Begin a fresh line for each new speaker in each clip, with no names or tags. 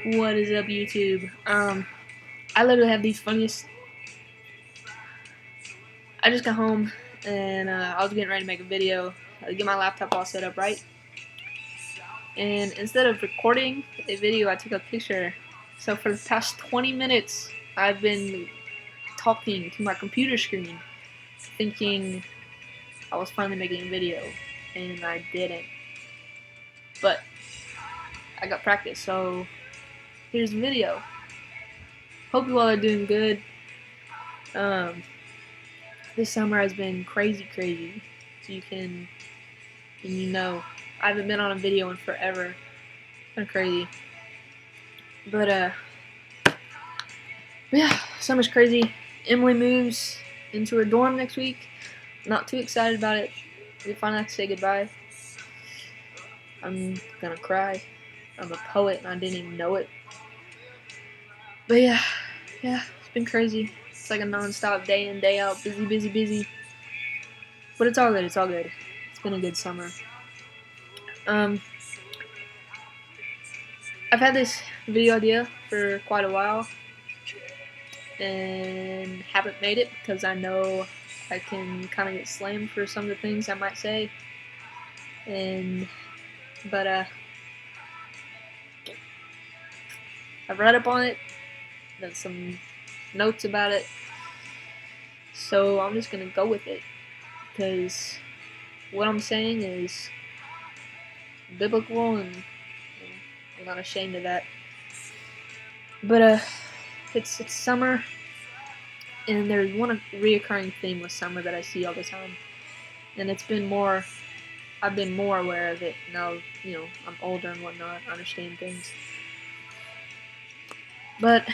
What is up, YouTube? I literally have these funniest. I just got home and I was getting ready to make a video, get my laptop all set up right. And instead of recording a video, I took a picture. So for the past 20 minutes, I've been talking to my computer screen, thinking I was finally making a video, and I didn't. But I got practice, so here's the video. Hope you all are doing good. This summer has been crazy. So I haven't been on a video in forever. Kind of crazy. But yeah, summer's crazy. Emily moves into her dorm next week. Not too excited about it. We finally have to say goodbye. I'm gonna cry. I'm a poet and I didn't even know it. But yeah, it's been crazy. It's like a non-stop day in, day out, busy. But it's all good. It's been a good summer. I've had this video idea for quite a while and haven't made it because I know I can kind of get slammed for some of the things I might say. But I've read up on it, done some notes about it, so I'm just gonna go with it because what I'm saying is biblical and I'm not ashamed of that. But it's summer, and there's one reoccurring theme with summer that I see all the time, and I've been more aware of it now. I'm older and whatnot, I understand things. But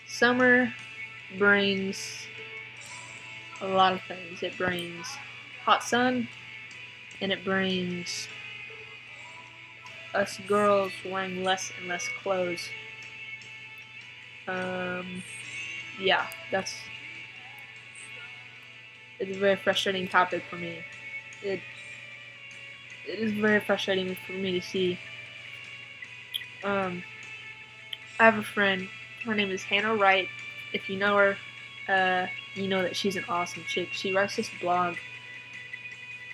summer brings a lot of things. It brings hot sun, and it brings us girls wearing less and less clothes. Yeah, it's a very frustrating topic for me. It is very frustrating for me to see. I have a friend. Her name is Hannah Wright. If you know her, you know that she's an awesome chick. She writes this blog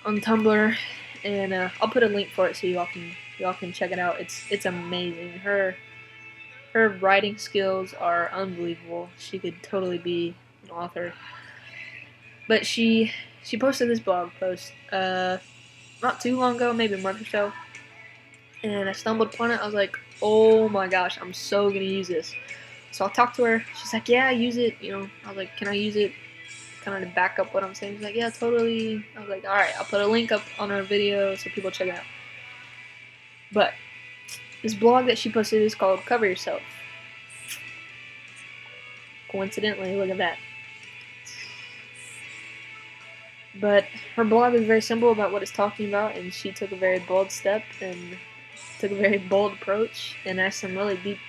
on Tumblr, and I'll put a link for it so y'all can check it out. It's amazing. Her writing skills are unbelievable. She could totally be an author. But she posted this blog post not too long ago, maybe a month or so, and I stumbled upon it. I was like, oh my gosh, I'm so gonna use this. So I talked to her. She's like, yeah, use it. I was like, can I use it kind of to back up what I'm saying? She's like, yeah, totally. I was like, alright, I'll put a link up on her video so people check it out. But this blog that she posted is called Cover Yourself. Coincidentally, look at that. But her blog is very simple about what it's talking about, and she took a very bold step and took a very bold approach and asked some really deep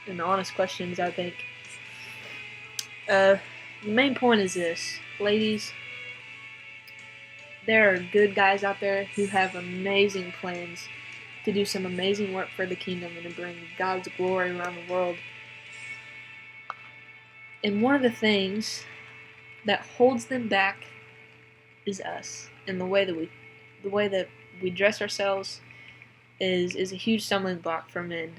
and honest questions, I think. The main point is this. Ladies, there are good guys out there who have amazing plans to do some amazing work for the kingdom and to bring God's glory around the world. And one of the things that holds them back is us, and the way that we dress ourselves is a huge stumbling block for men.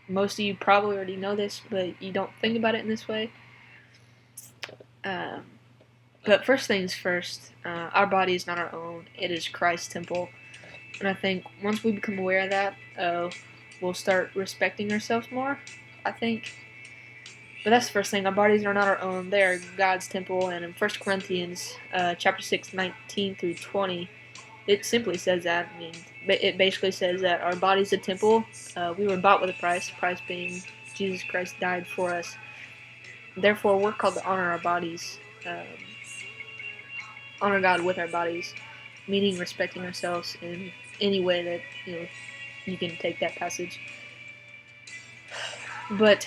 Most of you probably already know this, but you don't think about it in this way. But first things first, our body is not our own. It is Christ's temple. And I think once we become aware of that, we'll start respecting ourselves more, I think. But that's the first thing. Our bodies are not our own. They are God's temple. And in 1 Corinthians chapter 6, 19 through 20, it simply says that. It basically says that our body's a temple. We were bought with a price. The price being Jesus Christ died for us. Therefore, we're called to honor our bodies. Honor God with our bodies, meaning respecting ourselves in any way that you can take that passage. But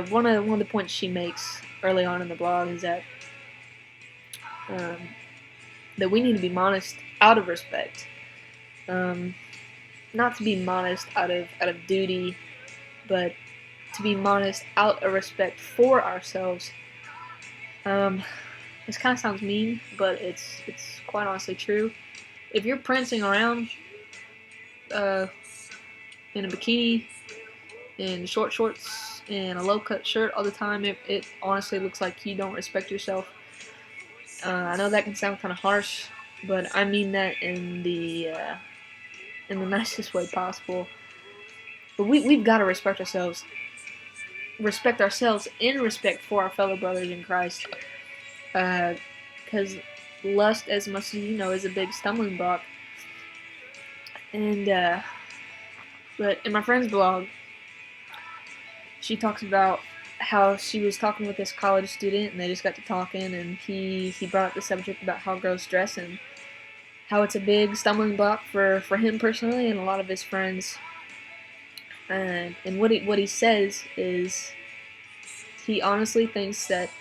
one of the points she makes early on in the blog is that we need to be modest out of respect. not to be modest out of duty, but to be modest out of respect for ourselves. Um, this kind of sounds mean, but it's quite honestly true. If you're prancing around uh, in a bikini, in short shorts, and a low cut shirt all the time, it honestly looks like you don't respect yourself. I know that can sound kind of harsh, but I mean that in the nicest way possible. But we've got to respect ourselves in respect for our fellow brothers in Christ. Because lust, as much as you know, is a big stumbling block. And but in my friend's blog, she talks about how she was talking with this college student, and they just got to talking, and he brought up the subject about how girls dress and how it's a big stumbling block for him personally and a lot of his friends. And what he says is he honestly thinks that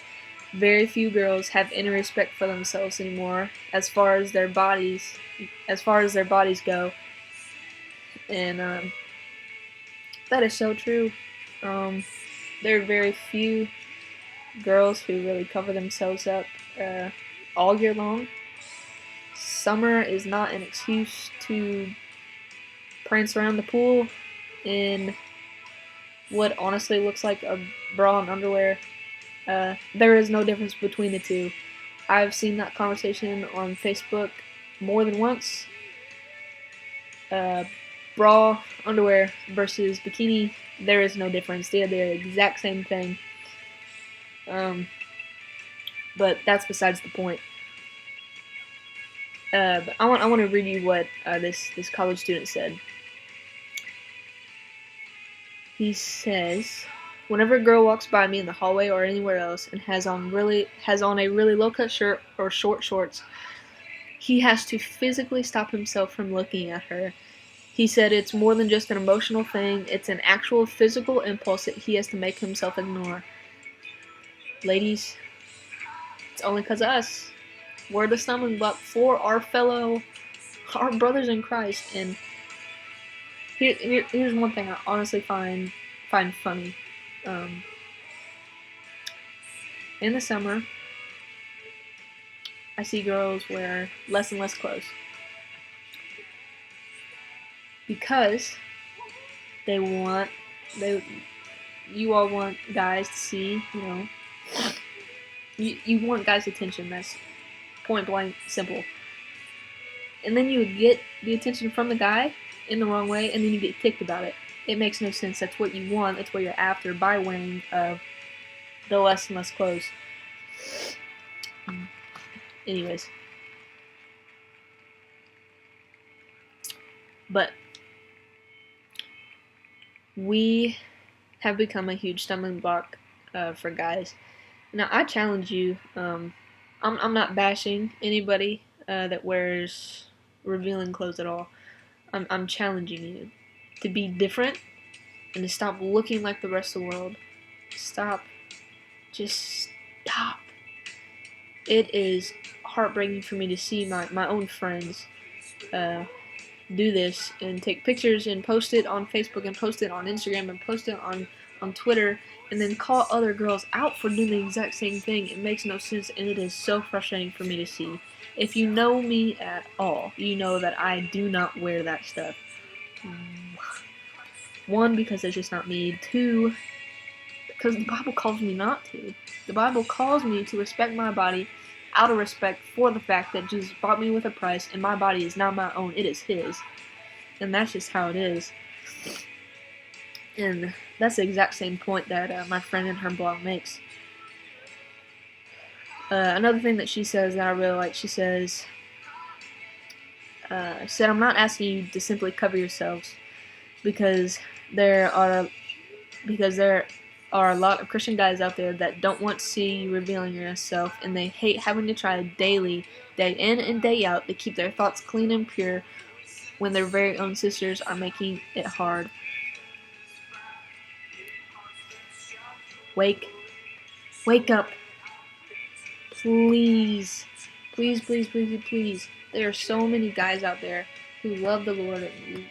very few girls have any respect for themselves anymore as far as their bodies go, and that is so true. There are very few girls who really cover themselves up all year long. Summer is not an excuse to prance around the pool in what honestly looks like a bra and underwear. There is no difference between the two. I've seen that conversation on Facebook more than once. Bra, underwear versus bikini, there is no difference. They're the exact same thing. But that's besides the point. But I want to read you what this college student said. He says, "Whenever a girl walks by me in the hallway or anywhere else and has on a really low cut shirt or short shorts, he has to physically stop himself from looking at her. He said it's more than just an emotional thing; it's an actual physical impulse that he has to make himself ignore. Ladies, it's only because of us. We're the stumbling block for our brothers in Christ." And here's one thing I honestly find funny. In the summer, I see girls wear less and less clothes because you all want guys to see, you want guys' attention. That's point blank simple. And then you get the attention from the guy in the wrong way, and then you get ticked about it. It makes no sense. That's what you want. That's what you're after by wearing the less and less clothes. Anyways. But we have become a huge stumbling block for guys. Now, I challenge you. I'm not bashing anybody that wears revealing clothes at all. I'm challenging you to be different and to stop looking like the rest of the world. Stop. Just stop. It is heartbreaking for me to see my own friends do this and take pictures and post it on Facebook and post it on Instagram and post it on Twitter and then call other girls out for doing the exact same thing. It makes no sense, and it is so frustrating for me to see. If you know me at all, you know that I do not wear that stuff. One, because it's just not me. Two, because the Bible calls me not to. The Bible calls me to respect my body out of respect for the fact that Jesus bought me with a price, and my body is not my own, it is His. And that's just how it is. And that's the exact same point that my friend in her blog makes. Another thing that she says that I really like, she said, I'm not asking you to simply cover yourselves because there are a lot of Christian guys out there that don't want to see you revealing yourself, and they hate having to try daily, day in and day out, to keep their thoughts clean and pure when their very own sisters are making it hard. Wake up. Please. Please, please, please, please. There are so many guys out there who love the Lord and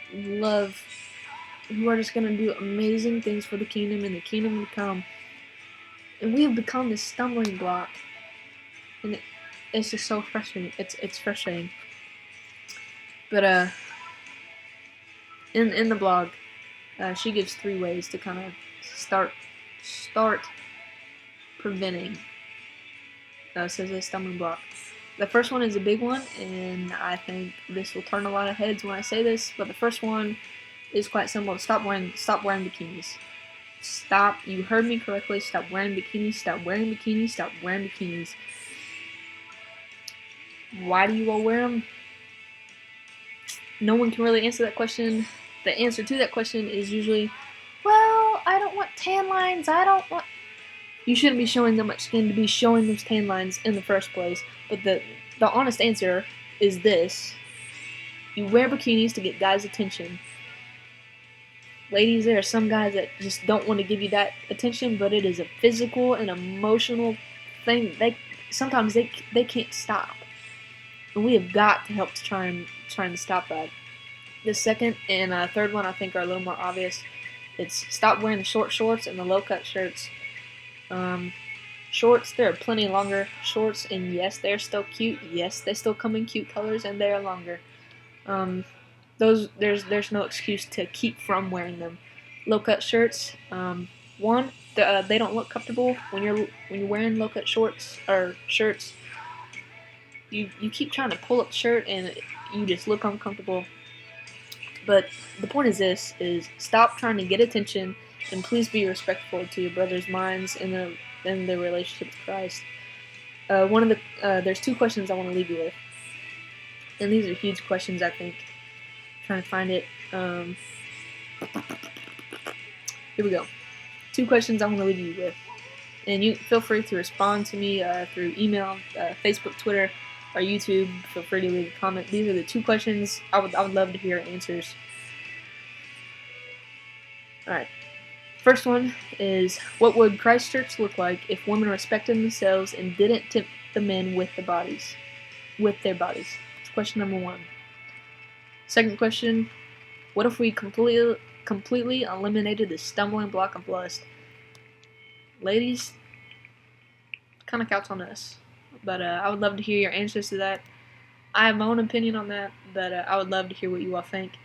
who are just going to do amazing things for the kingdom and the kingdom to come. And we have become this stumbling block. And it's just so frustrating. It's frustrating. But in the blog, she gives 3 ways to kind of start preventing says a stumbling block. The first one is a big one, and I think this will turn a lot of heads when I say this. But the first one is quite simple: stop wearing bikinis. Stop. You heard me correctly. Stop wearing bikinis. Stop wearing bikinis. Stop wearing bikinis. Why do you all wear them? No one can really answer that question. The answer to that question is usually, well, I don't want tan lines. I don't want. You shouldn't be showing that much skin to be showing those tan lines in the first place. But the honest answer is this: you wear bikinis to get guys' attention. Ladies, there are some guys that just don't want to give you that attention, but it is a physical and emotional thing. Sometimes they can't stop, and we have got to help trying to stop that. The second and third one I think are a little more obvious. It's stop wearing the short shorts and the low cut shirts. Shorts, there are plenty longer shorts, and yes, they're still cute. Yes, they still come in cute colors, and they are longer. There's no excuse to keep from wearing them. Low cut shirts, they don't look comfortable when you're wearing low cut shorts or shirts. You keep trying to pull up the shirt and you just look uncomfortable. But the point is this: is stop trying to get attention, and please be respectful to your brother's minds in the relationship with Christ. There's 2 questions I want to leave you with, and these are huge questions. I think. Trying to find it. Here we go. 2 questions I want to leave you with, and you feel free to respond to me through email, Facebook, Twitter, or YouTube. Feel free to leave a comment. These are the 2 questions I would love to hear answers. All right. First one is, what would Christ Church look like if women respected themselves and didn't tempt the men with their bodies? That's question number 1. Second question, what if we completely eliminated the stumbling block of lust? Ladies, kind of counts on us. But I would love to hear your answers to that. I have my own opinion on that, but I would love to hear what you all think.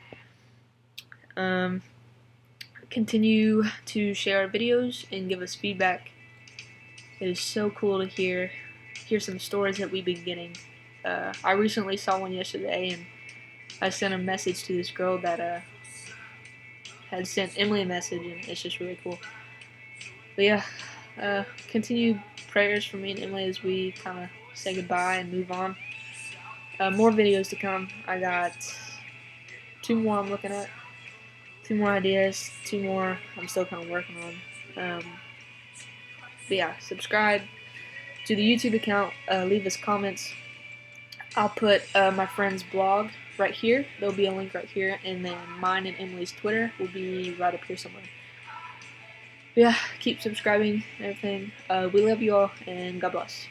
Continue to share our videos and give us feedback. It is so cool to hear some stories that we've been getting. I recently saw one yesterday, and I sent a message to this girl that had sent Emily a message, and it's just really cool. But yeah, continue prayers for me and Emily as we kind of say goodbye and move on. More videos to come. I got 2 more I'm looking at. 2 more ideas. 2 more I'm still kind of working on. But yeah, subscribe to the YouTube account. Leave us comments. I'll put my friend's blog right here. There'll be a link right here, and then mine and Emily's Twitter will be right up here somewhere. But yeah, keep subscribing and everything. We love you all, and God bless.